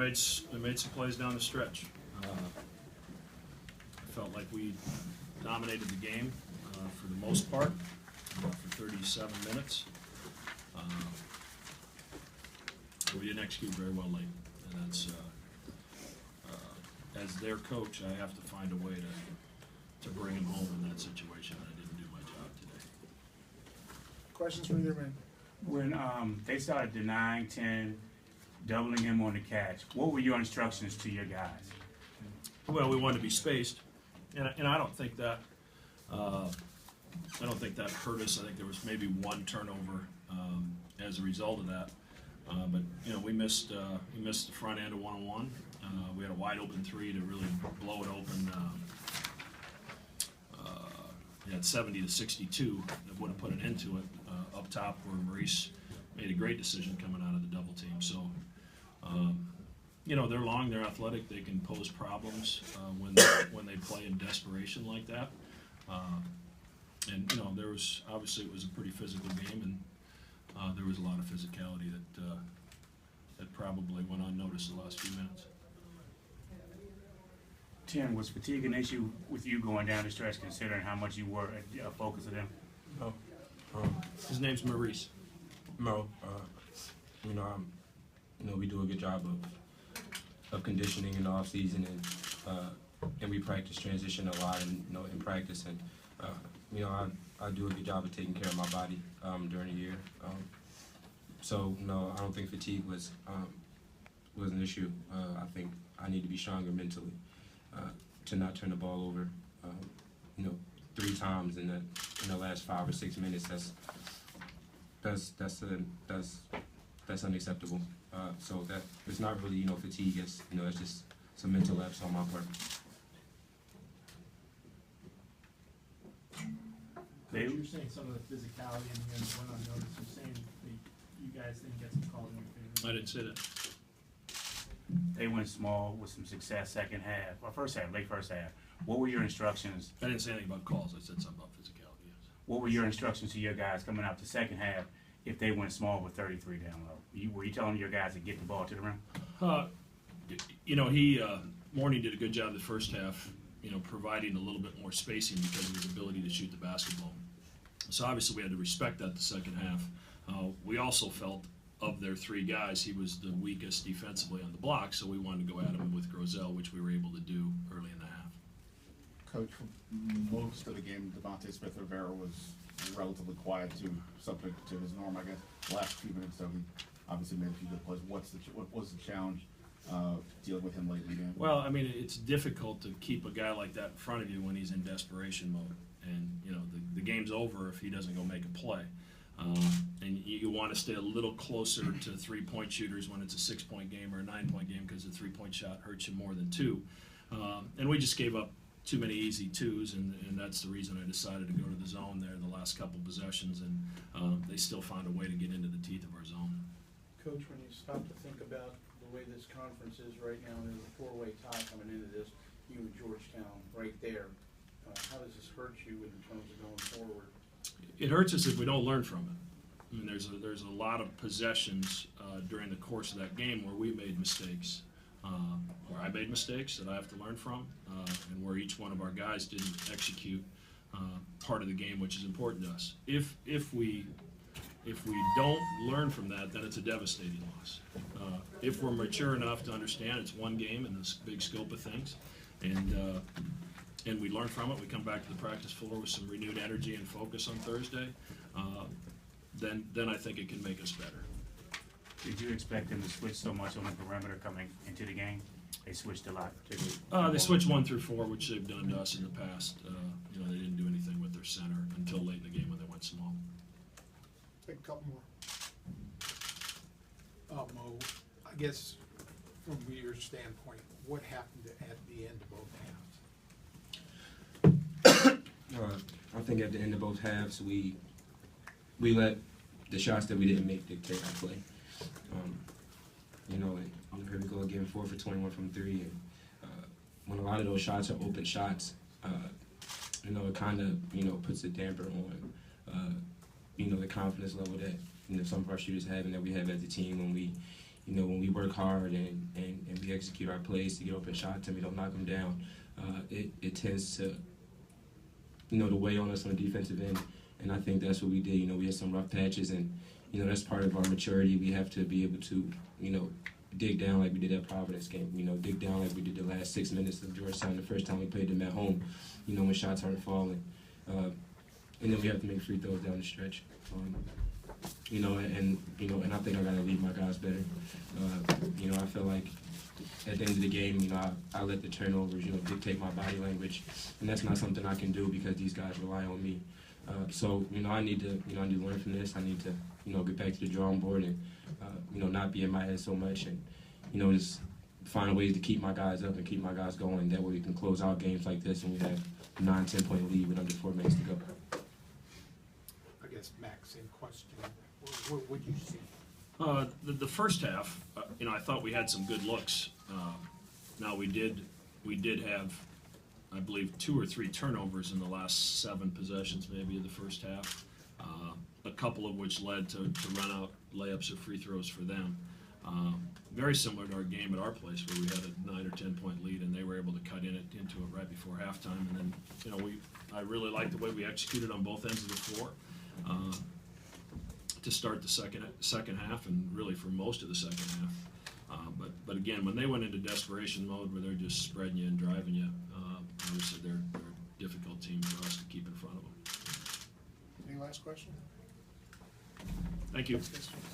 made some plays down the stretch. I felt like we dominated the game for the most part for 37 minutes. But we didn't execute very well late, and that's as their coach, I have to find a way to bring him home in that situation. I didn't do my job today. Questions from either man? When they started denying 10, doubling him on the catch, what were your instructions to your guys? Well, we wanted to be spaced, and I don't think that hurt us. I think there was maybe one turnover as a result of that. But you know, we missed the front end of 1-on-1. We had a wide open three to really blow it open. At 70-62, that would have put an end to it up top, where Maurice made a great decision coming out of the double team. So, you know, they're long, they're athletic, they can pose problems when they play in desperation like that. And you know, there was obviously it was a pretty physical game, and there was a lot of physicality that probably went unnoticed the last few minutes. Tim, was fatigue an issue with you going down the stretch, considering how much you were a focus of them? No. His name's Maurice. No. You know, we do a good job of conditioning in the off season, and we practice transition a lot, and in practice, and you know, I do a good job of taking care of my body during the year. So no, I don't think fatigue was an issue. I think I need to be stronger mentally to not turn the ball over. You know, 3 times in the last 5 or 6 minutes. That's unacceptable. So that it's not really fatigue. It's it's just some mental lapse on my part. You're saying some of the physicality in here went unnoticed. You're saying that you guys didn't get some calls in your favor. I didn't say that. They went small with some success second half, or late first half. What were your instructions? I didn't say anything about calls. I said something about physicality. Yes. What were your instructions to your guys coming out the second half if they went small with 33 down low? Were you telling your guys to get the ball to the rim? You know, Morney did a good job the first half, providing a little bit more spacing because of his ability to shoot the basketball. So obviously we had to respect that the second half. We also felt of their 3 guys, he was the weakest defensively on the block, so we wanted to go at him with Grosel, which we were able to do early in the half. Coach, for most of the game, Devontae Smith-Rivera was relatively quiet, subject to his norm, I guess. The last few minutes, though, he obviously made a few good plays. What was the challenge dealing with him late in the game? Well, I mean, it's difficult to keep a guy like that in front of you when he's in desperation mode. And, the game's over if he doesn't go make a play. And you want to stay a little closer to 3-point shooters when it's a 6-point game or a 9-point game, because the 3-point shot hurts you more than 2. And we just gave up too many easy 2s, and that's the reason I decided to go to the zone there the last couple possessions, and they still found a way to get into the teeth of our zone. Coach, when you stop to think about the way this conference is right now, there's a 4-way tie coming into this, you and Georgetown right there. How does this hurt you in terms of going forward? It hurts us if we don't learn from it. I mean, there's a lot of possessions during the course of that game where we made mistakes, where I made mistakes that I have to learn from, and where each one of our guys didn't execute part of the game, which is important to us. If we don't learn from that, then it's a devastating loss. If we're mature enough to understand it's one game in this big scope of things, and we learn from it, we come back to the practice floor with some renewed energy and focus on Thursday, then I think it can make us better. Did you expect them to switch so much on the perimeter coming into the game? They switched a lot. They switched 1 through 4, which they've done to us in the past. They didn't do anything with their center until late in the game when they went small. Take a couple more. Mo, I guess from your standpoint, what happened at the end of both halves? I think at the end of both halves, we let the shots that we didn't make dictate our play. And here we go again, 4 for 21 from 3. And when a lot of those shots are open shots, it kind of puts a damper on the confidence level that some of our shooters have and that we have as a team when we work hard and execute our plays, to get open shot to me, don't knock them down, it tends to, to weigh on us on the defensive end. And I think that's what we did. We had some rough patches, and, that's part of our maturity. We have to be able to, dig down like we did that Providence game, dig down like we did the last 6 minutes of Georgetown the first time we played them at home, when shots aren't falling. And then we have to make free throws down the stretch. And I think I got to lead my guys better. I feel like at the end of the game, I let the turnovers, dictate my body language, and that's not something I can do because these guys rely on me. So I need to learn from this. I need to, get back to the drawing board and, not be in my head so much, and, just find ways to keep my guys up and keep my guys going. That way we can close out games like this and we have a 9-10 point lead with under 4 minutes to go. I guess, Max, in question, what would you see? The first half, I thought we had some good looks. Now we did have, I believe, 2 or 3 turnovers in the last 7 possessions, maybe, of the first half. A couple of which led to run out layups or free throws for them. Very similar to our game at our place, where we had a 9 or 10 point lead, and they were able to cut into it right before halftime. And then, I really liked the way we executed on both ends of the floor to start the second half, and really for most of the second half. But again, when they went into desperation mode, where they're just spreading you and driving you, obviously they're a difficult team for us to keep in front of them. Any last question? Thank you.